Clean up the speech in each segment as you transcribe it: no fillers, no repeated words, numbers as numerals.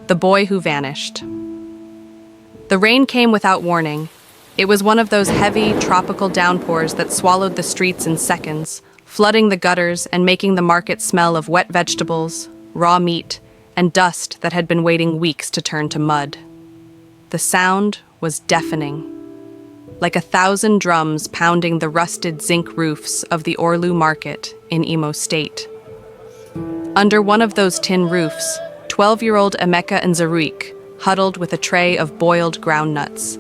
The boy who vanished. The rain came without warning. It was one of those heavy, tropical downpours that swallowed the streets in seconds, flooding the gutters and making the market smell of wet vegetables, raw meat, and dust that had been waiting weeks to turn to mud. The sound was deafening, like 1,000 drums pounding the rusted zinc roofs of the Orlu market in Imo State. Under one of those tin roofs, 12-year-old Emeka Nzeruik huddled with a tray of boiled groundnuts.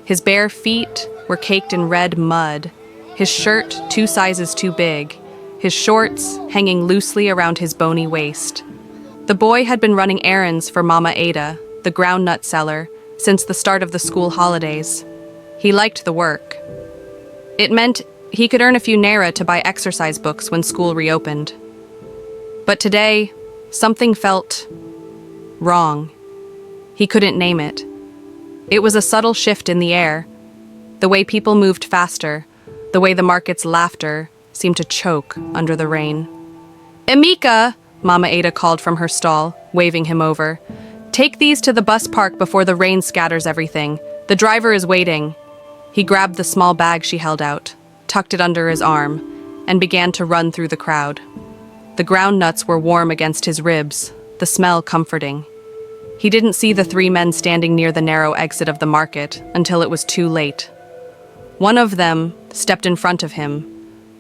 His bare feet were caked in red mud, his shirt 2 sizes too big, his shorts hanging loosely around his bony waist. The boy had been running errands for Mama Ada, the groundnut seller, since the start of the school holidays. He liked the work. It meant he could earn a few naira to buy exercise books when school reopened. But today, something felt wrong. He couldn't name it. It was a subtle shift in the air. The way people moved faster, the way the market's laughter seemed to choke under the rain. "Emeka!" Mama Ada called from her stall, waving him over. "Take these to the bus park before the rain scatters everything. The driver is waiting." He grabbed the small bag she held out, tucked it under his arm, and began to run through the crowd. The groundnuts were warm against his ribs, the smell comforting. He didn't see the 3 men standing near the narrow exit of the market until it was too late. One of them stepped in front of him.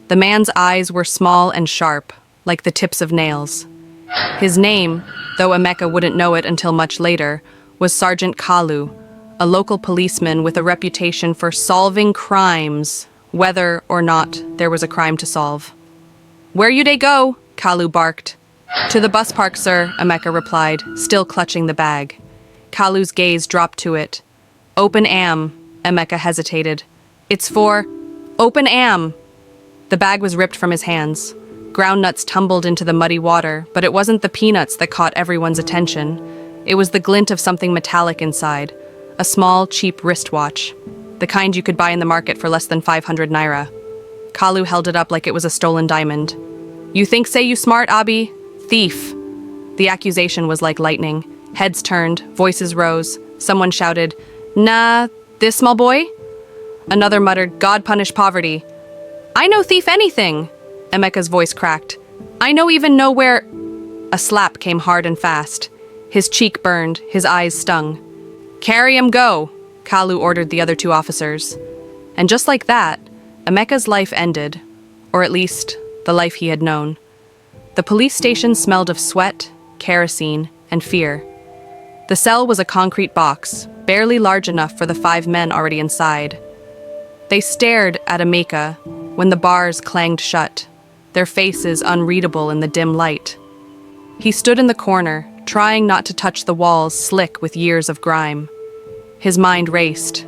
The man's eyes were small and sharp, like the tips of nails. His name, though Emeka wouldn't know it until much later, was Sergeant Kalu, a local policeman with a reputation for solving crimes, whether or not there was a crime to solve. "Where you dey go?" Kalu barked. "To the bus park, sir," Emeka replied, still clutching the bag. Kalu's gaze dropped to it. "Open am," Emeka hesitated. "It's for open am." The bag was ripped from his hands. Groundnuts tumbled into the muddy water, but it wasn't the peanuts that caught everyone's attention. It was the glint of something metallic inside, a small, cheap wristwatch, the kind you could buy in the market for less than 500 naira. Kalu held it up like it was a stolen diamond. "You think say you smart, Abi? Thief." The accusation was like lightning. Heads turned, voices rose. Someone shouted, "Nah, this small boy?" Another muttered, "God punish poverty." "I no thief anything," Emeka's voice cracked. "I no even know where—" A slap came hard and fast. His cheek burned, his eyes stung. "Carry him go," Kalu ordered the other 2 officers. And just like that, Emeka's life ended, or at least the life he had known. The police station smelled of sweat, kerosene, and fear. The cell was a concrete box, barely large enough for the 5 men already inside. They stared at Emeka when the bars clanged shut, their faces unreadable in the dim light. He stood in the corner, trying not to touch the walls slick with years of grime. His mind raced.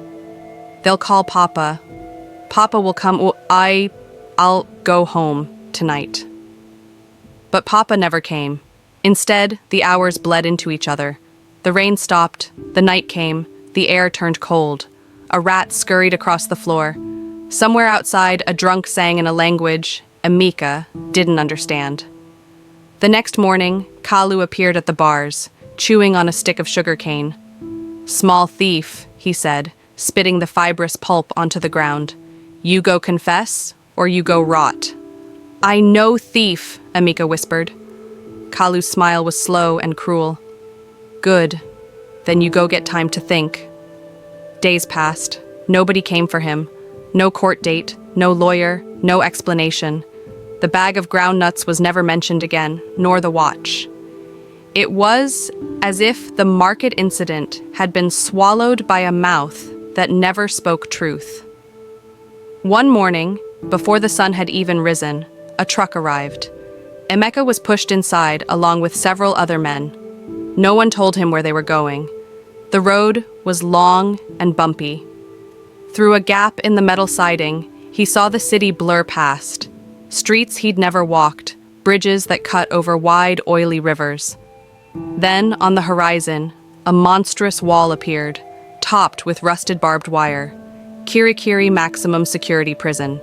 They'll call Papa. Papa will come. I'll go home tonight. But Papa never came. Instead, the hours bled into each other. The rain stopped, the night came, the air turned cold. A rat scurried across the floor. Somewhere outside, a drunk sang in a language Emeka didn't understand. The next morning, Kalu appeared at the bars, chewing on a stick of sugarcane. "Small thief," he said, spitting the fibrous pulp onto the ground. "You go confess, or you go rot." "I no thief," Emeka whispered. Kalu's smile was slow and cruel. "Good. Then you go get time to think." Days passed. Nobody came for him. No court date, no lawyer, no explanation. The bag of groundnuts was never mentioned again, nor the watch. It was as if the market incident had been swallowed by a mouth that never spoke truth. One morning, before the sun had even risen, a truck arrived. Emeka was pushed inside along with several other men. No one told him where they were going. The road was long and bumpy. Through a gap in the metal siding, he saw the city blur past. Streets he'd never walked, bridges that cut over wide, oily rivers. Then, on the horizon, a monstrous wall appeared, topped with rusted barbed wire. Kirikiri Maximum Security Prison.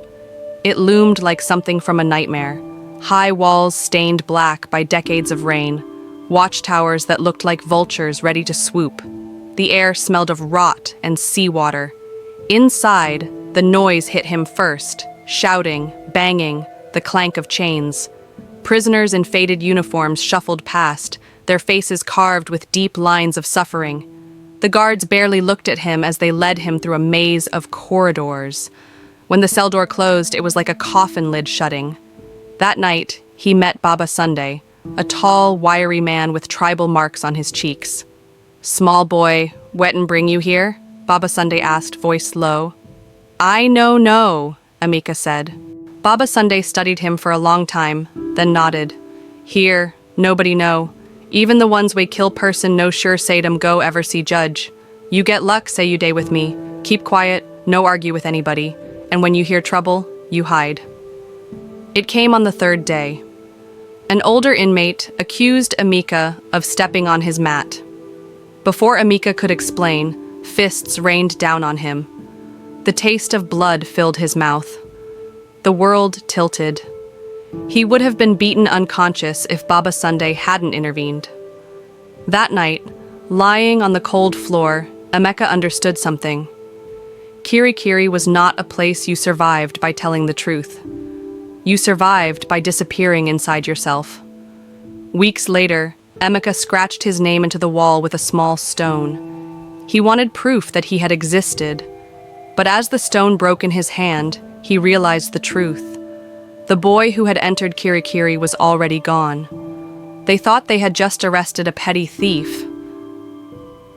It loomed like something from a nightmare. High walls stained black by decades of rain, watchtowers that looked like vultures ready to swoop. The air smelled of rot and seawater. Inside, the noise hit him first, shouting, banging, the clank of chains. Prisoners in faded uniforms shuffled past, their faces carved with deep lines of suffering. The guards barely looked at him as they led him through a maze of corridors. When the cell door closed, it was like a coffin lid shutting. That night, he met Baba Sunday, a tall, wiry man with tribal marks on his cheeks. "Small boy, wet bring you here?" Baba Sunday asked, voice low. "I no," Amika said. Baba Sunday studied him for a long time, then nodded. "Here, nobody know. Even the ones we kill person no sure say them go ever see judge. You get luck, say you day with me. Keep quiet, no argue with anybody. And when you hear trouble, you hide." It came on the third day. An older inmate accused Amika of stepping on his mat. Before Amika could explain, fists rained down on him. The taste of blood filled his mouth. The world tilted. He would have been beaten unconscious if Baba Sunday hadn't intervened. That night, lying on the cold floor, Emeka understood something. Kirikiri was not a place you survived by telling the truth. You survived by disappearing inside yourself. Weeks later, Emeka scratched his name into the wall with a small stone. He wanted proof that he had existed. But as the stone broke in his hand, he realized the truth. The boy who had entered Kirikiri was already gone. They thought they had just arrested a petty thief.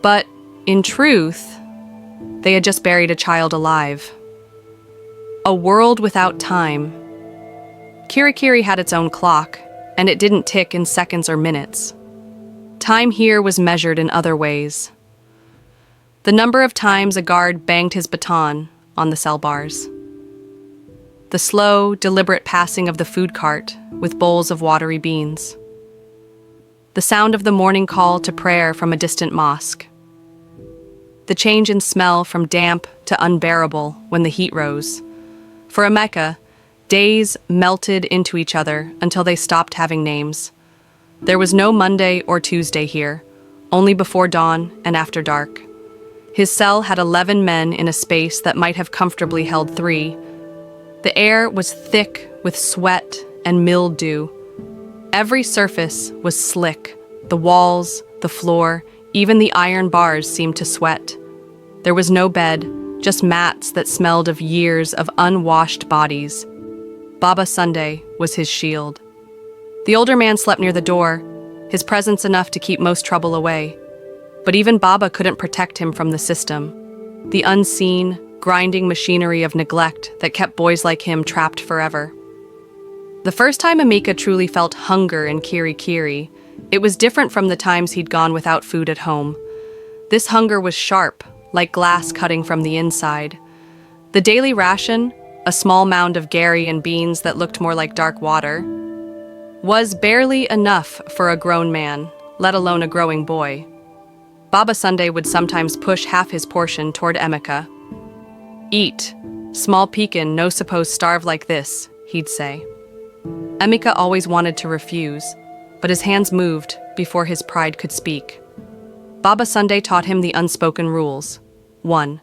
But, in truth, they had just buried a child alive. A world without time. Kirikiri had its own clock, and it didn't tick in seconds or minutes. Time here was measured in other ways. The number of times a guard banged his baton on the cell bars. The slow, deliberate passing of the food cart with bowls of watery beans. The sound of the morning call to prayer from a distant mosque. The change in smell from damp to unbearable when the heat rose. For Emeka, days melted into each other until they stopped having names. There was no Monday or Tuesday here, only before dawn and after dark. His cell had 11 men in a space that might have comfortably held 3. The air was thick with sweat and mildew. Every surface was slick. The walls, the floor, even the iron bars seemed to sweat. There was no bed, just mats that smelled of years of unwashed bodies. Baba Sunday was his shield. The older man slept near the door, his presence enough to keep most trouble away. But even Baba couldn't protect him from the system, the unseen, grinding machinery of neglect that kept boys like him trapped forever. The first time Amika truly felt hunger in Kirikiri, it was different from the times he'd gone without food at home. This hunger was sharp, like glass cutting from the inside. The daily ration, a small mound of gari and beans that looked more like dark water, was barely enough for a grown man, let alone a growing boy. Baba Sunday would sometimes push half his portion toward Emeka. "Eat. Small pekin no suppose starve like this," he'd say. Emeka always wanted to refuse, but his hands moved before his pride could speak. Baba Sunday taught him the unspoken rules. 1.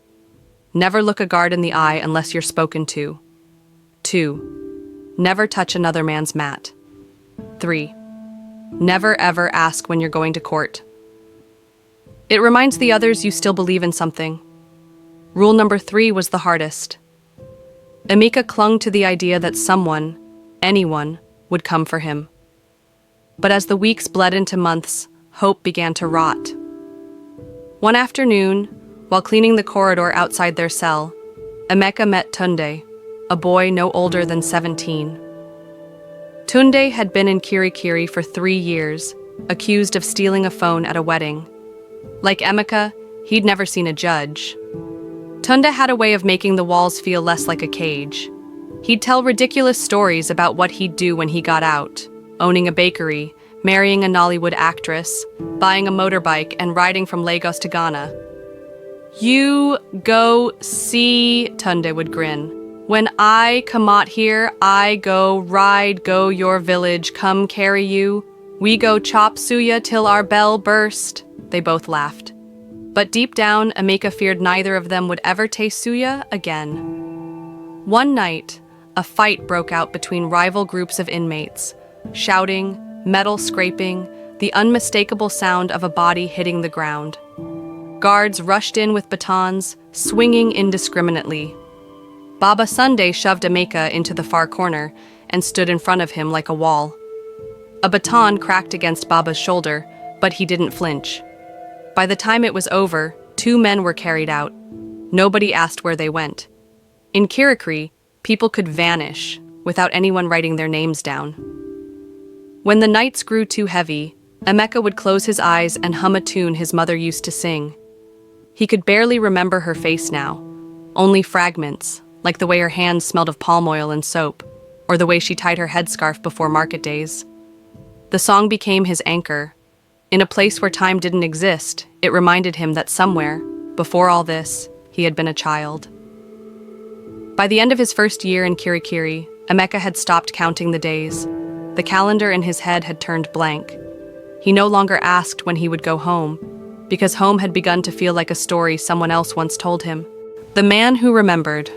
Never look a guard in the eye unless you're spoken to. 2. Never touch another man's mat. 3. Never ever ask when you're going to court. It reminds the others you still believe in something. Rule number 3 was the hardest. Emeka clung to the idea that someone, anyone, would come for him. But as the weeks bled into months, hope began to rot. One afternoon, while cleaning the corridor outside their cell, Emeka met Tunde, a boy no older than 17. Tunde had been in Kirikiri for 3 years, accused of stealing a phone at a wedding. Like Emeka, he'd never seen a judge. Tunde had a way of making the walls feel less like a cage. He'd tell ridiculous stories about what he'd do when he got out, owning a bakery, marrying a Nollywood actress, buying a motorbike, and riding from Lagos to Ghana. "You go see," Tunde would grin. "When I come out here, I go ride, go your village, come carry you. "We go chop suya till our bell burst," they both laughed. But deep down, Emeka feared neither of them would ever taste suya again. One night, a fight broke out between rival groups of inmates. Shouting, metal scraping, the unmistakable sound of a body hitting the ground. Guards rushed in with batons, swinging indiscriminately. Baba Sunday shoved Emeka into the far corner and stood in front of him like a wall. A baton cracked against Baba's shoulder, but he didn't flinch. By the time it was over, 2 men were carried out. Nobody asked where they went. In Kirikiri, people could vanish without anyone writing their names down. When the nights grew too heavy, Emeka would close his eyes and hum a tune his mother used to sing. He could barely remember her face now, only fragments, like the way her hands smelled of palm oil and soap, or the way she tied her headscarf before market days. The song became his anchor. In a place where time didn't exist, it reminded him that somewhere, before all this, he had been a child. By the end of his first year in Kirikiri, Emeka had stopped counting the days. The calendar in his head had turned blank. He no longer asked when he would go home, because home had begun to feel like a story someone else once told him. The Man Who Remembered.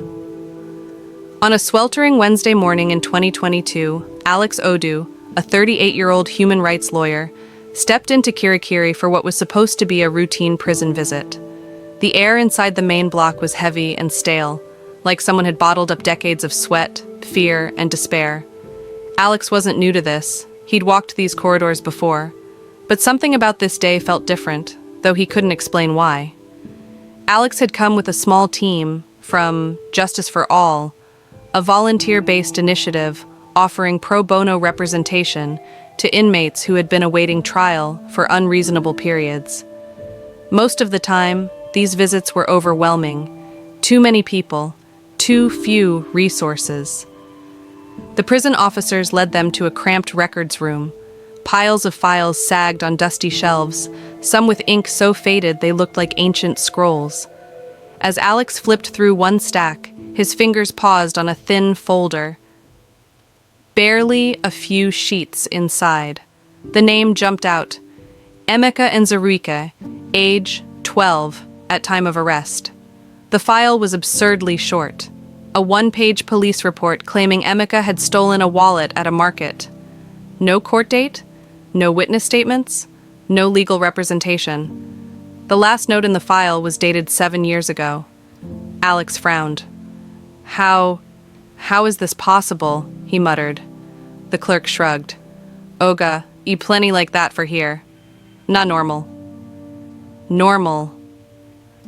On a sweltering Wednesday morning in 2022, Alex Odu, a 38-year-old human rights lawyer, stepped into Kirikiri for what was supposed to be a routine prison visit. The air inside the main block was heavy and stale, like someone had bottled up decades of sweat, fear, and despair. Alex wasn't new to this. He'd walked these corridors before. But something about this day felt different, though he couldn't explain why. Alex had come with a small team from Justice for All, a volunteer-based initiative offering pro bono representation to inmates who had been awaiting trial for unreasonable periods. Most of the time, these visits were overwhelming. Too many people, too few resources. The prison officers led them to a cramped records room. Piles of files sagged on dusty shelves, some with ink so faded they looked like ancient scrolls. As Alex flipped through one stack, his fingers paused on a thin folder. Barely a few sheets inside. The name jumped out. Emeka Nzarike, age 12, at time of arrest. The file was absurdly short. A 1-page police report claiming Emeka had stolen a wallet at a market. No court date, no witness statements, no legal representation. The last note in the file was dated 7 years ago. Alex frowned. How is this possible? He muttered. The clerk shrugged. Oga, e plenty like that for here. Not normal. Normal.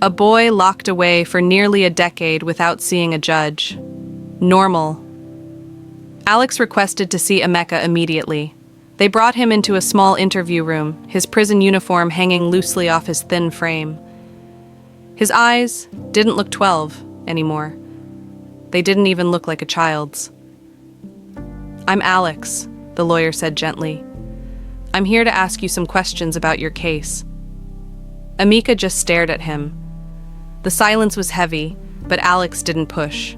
A boy locked away for nearly a decade without seeing a judge. Normal. Alex requested to see Emeka immediately. They brought him into a small interview room, his prison uniform hanging loosely off his thin frame. His eyes didn't look 12 anymore. They didn't even look like a child's. "I'm Alex," the lawyer said gently. "I'm here to ask you some questions about your case." Emeka just stared at him. The silence was heavy, but Alex didn't push.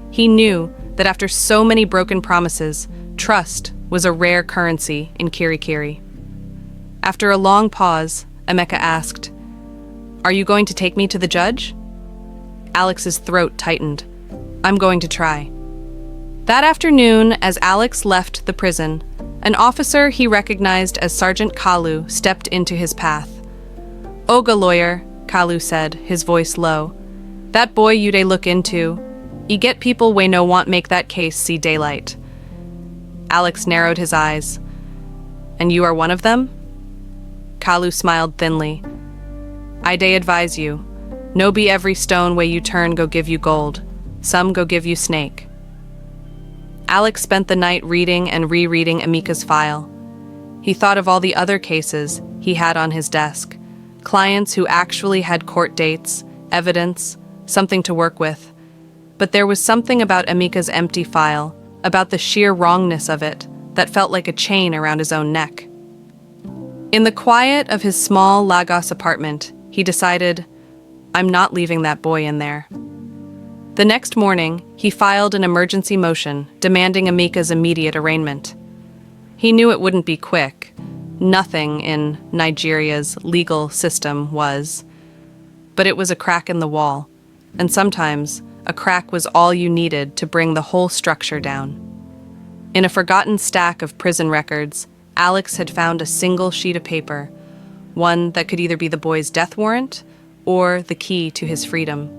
He knew that after so many broken promises, trust was a rare currency in Kirikiri. After a long pause, Emeka asked, "Are you going to take me to the judge?" Alex's throat tightened. "I'm going to try." That afternoon, as Alex left the prison, an officer he recognized as Sergeant Kalu stepped into his path. "Oga lawyer," Kalu said, his voice low. "That boy you dey look into. E get people we no want make that case see daylight." Alex narrowed his eyes. "And you are one of them?" Kalu smiled thinly. "I dey advise you. No be every stone way you turn go give you gold. Some go give you snake." Alex spent the night reading and rereading Emeka's file. He thought of all the other cases he had on his desk. Clients who actually had court dates, evidence, something to work with. But there was something about Emeka's empty file, about the sheer wrongness of it, that felt like a chain around his own neck. In the quiet of his small Lagos apartment, he decided, "I'm not leaving that boy in there." The next morning, he filed an emergency motion demanding Emeka's immediate arraignment. He knew it wouldn't be quick. Nothing in Nigeria's legal system was. But it was a crack in the wall, and sometimes a crack was all you needed to bring the whole structure down. In a forgotten stack of prison records, Alex had found a single sheet of paper, one that could either be the boy's death warrant or the key to his freedom.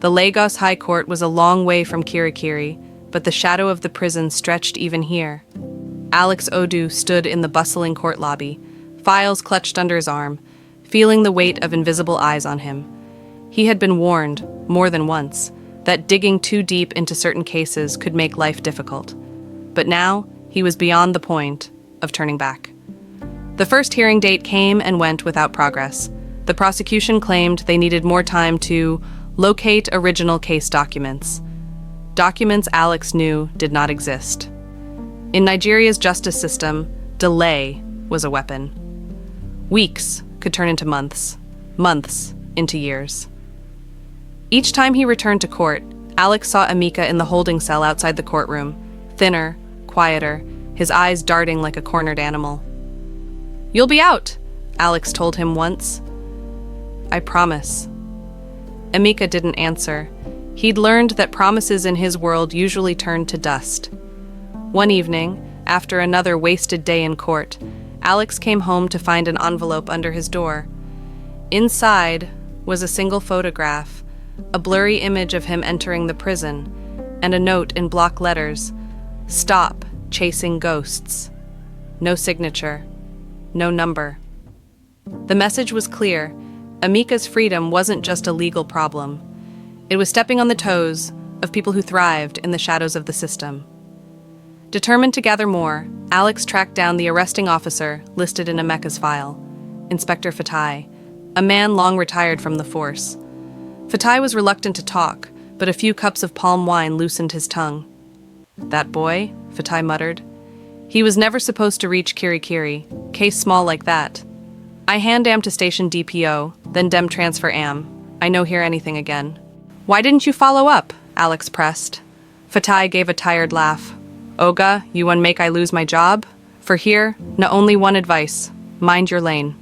The Lagos High Court was a long way from Kirikiri, but the shadow of the prison stretched even here. Alex Odu stood in the bustling court lobby, files clutched under his arm, feeling the weight of invisible eyes on him. He had been warned, more than once, that digging too deep into certain cases could make life difficult. But now, he was beyond the point of turning back. The first hearing date came and went without progress. The prosecution claimed they needed more time to locate original case documents. Documents Alex knew did not exist. In Nigeria's justice system, delay was a weapon. Weeks could turn into months, months into years. Each time he returned to court, Alex saw Emeka in the holding cell outside the courtroom, thinner, quieter, his eyes darting like a cornered animal. "You'll be out," Alex told him once. "I promise." Emeka didn't answer. He'd learned that promises in his world usually turned to dust. One evening, after another wasted day in court, Alex came home to find an envelope under his door. Inside was a single photograph, a blurry image of him entering the prison, and a note in block letters, "Stop chasing ghosts." No signature, no number. The message was clear. Emeka's freedom wasn't just a legal problem. It was stepping on the toes of people who thrived in the shadows of the system. Determined to gather more, Alex tracked down the arresting officer listed in Emeka's file, Inspector Fatai, a man long retired from the force. Fatai was reluctant to talk, but a few cups of palm wine loosened his tongue. "That boy," Fatai muttered. "He was never supposed to reach Kirikiri, case small like that. I hand am to station DPO, then dem transfer am. I no hear anything again." "Why didn't you follow up?" Alex pressed. Fatai gave a tired laugh. "Oga, you want make I lose my job? For here, na only one advice. Mind your lane."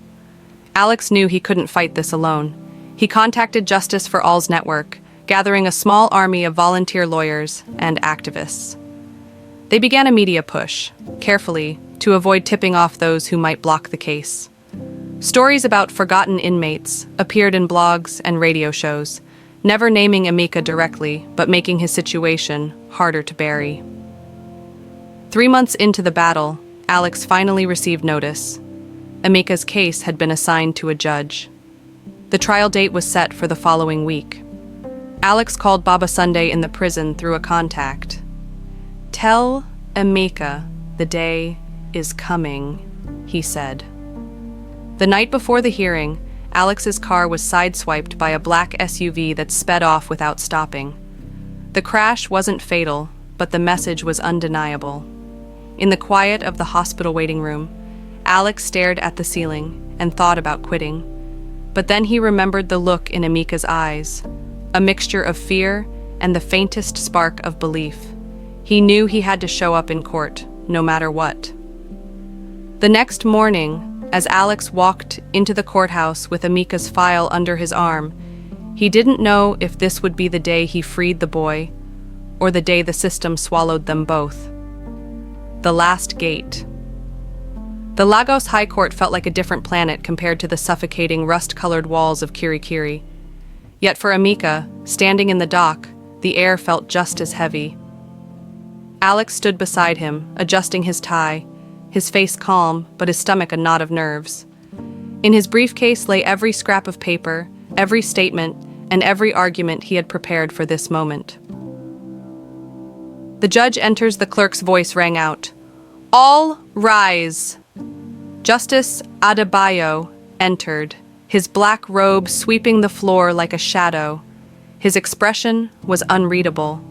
Alex knew he couldn't fight this alone. He contacted Justice for All's network, gathering a small army of volunteer lawyers and activists. They began a media push, carefully, to avoid tipping off those who might block the case. Stories about forgotten inmates appeared in blogs and radio shows, never naming Emeka directly, but making his situation harder to bury. 3 months into the battle, Alex finally received notice. Emeka's case had been assigned to a judge. The trial date was set for the following week. Alex called Baba Sunday in the prison through a contact. "Tell Emeka the day is coming," he said. The night before the hearing, Alex's car was sideswiped by a black SUV that sped off without stopping. The crash wasn't fatal, but the message was undeniable. In the quiet of the hospital waiting room, Alex stared at the ceiling and thought about quitting. But then he remembered the look in Emeka's eyes, a mixture of fear and the faintest spark of belief. He knew he had to show up in court, no matter what. The next morning, as Alex walked into the courthouse with Emeka's file under his arm, he didn't know if this would be the day he freed the boy, or the day the system swallowed them both. The last gate. The Lagos High Court felt like a different planet compared to the suffocating, rust-colored walls of Kirikiri. Yet for Emeka, standing in the dock, the air felt just as heavy. Alex stood beside him, adjusting his tie, his face calm, but his stomach a knot of nerves. In his briefcase lay every scrap of paper, every statement, and every argument he had prepared for this moment. The judge enters, the clerk's voice rang out. "All rise." Justice Adebayo entered, his black robe sweeping the floor like a shadow. His expression was unreadable.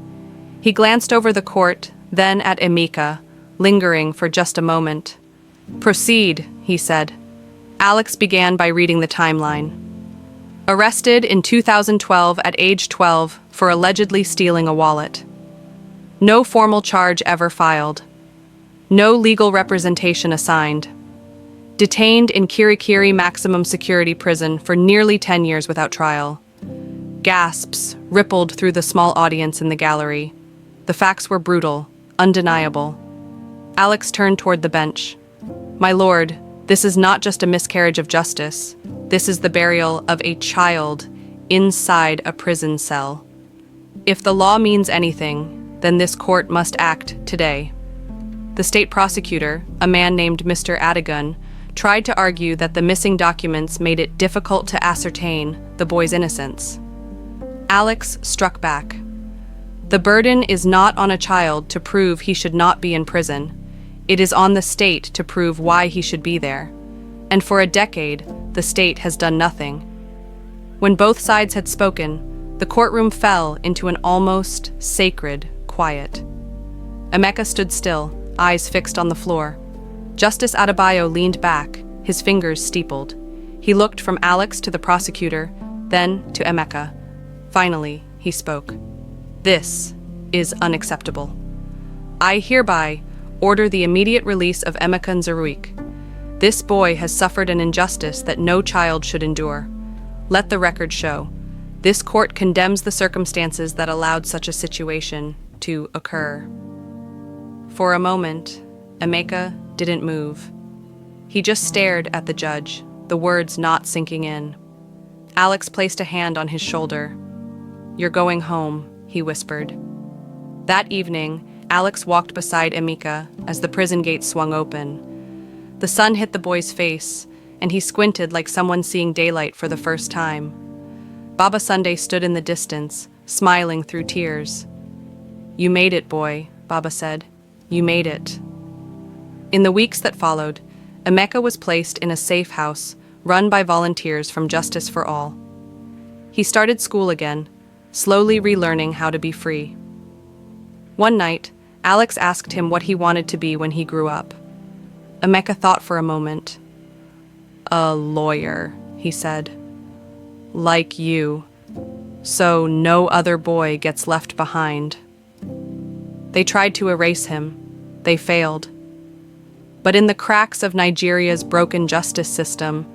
He glanced over the court, then at Emeka, lingering for just a moment. "Proceed," he said. Alex began by reading the timeline. Arrested in 2012 at age 12 for allegedly stealing a wallet. No formal charge ever filed. No legal representation assigned. Detained in Kirikiri Maximum Security Prison for nearly 10 years without trial. Gasps rippled through the small audience in the gallery. The facts were brutal, undeniable. Alex turned toward the bench. My lord, this is not just a miscarriage of justice. This is the burial of a child inside a prison cell. If the law means anything, then this court must act today. The state prosecutor, a man named Mr. Adigun, tried to argue that the missing documents made it difficult to ascertain the boy's innocence. Alex struck back. The burden is not on a child to prove he should not be in prison. It is on the state to prove why he should be there. And for a decade, the state has done nothing. When both sides had spoken, the courtroom fell into an almost sacred quiet. Emeka stood still, eyes fixed on the floor. Justice Adebayo leaned back, his fingers steepled. He looked from Alex to the prosecutor, then to Emeka. Finally, he spoke. This is unacceptable. I hereby order the immediate release of Emeka Nzeruik. This boy has suffered an injustice that no child should endure. Let the record show. This court condemns the circumstances that allowed such a situation to occur. For a moment, Emeka didn't move. He just stared at the judge, the words not sinking in. Alex placed a hand on his shoulder. You're going home, he whispered. That evening, Alex walked beside Emeka as the prison gate swung open. The sun hit the boy's face, and he squinted like someone seeing daylight for the first time. Baba Sunday stood in the distance, smiling through tears. You made it, boy, Baba said. You made it. In the weeks that followed, Emeka was placed in a safe house run by volunteers from Justice for All. He started school again, slowly relearning how to be free. One night, Alex asked him what he wanted to be when he grew up. Emeka thought for a moment. A lawyer, he said. Like you. So no other boy gets left behind. They tried to erase him. They failed. But in the cracks of Nigeria's broken justice system,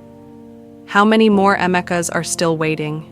how many more Emekas are still waiting?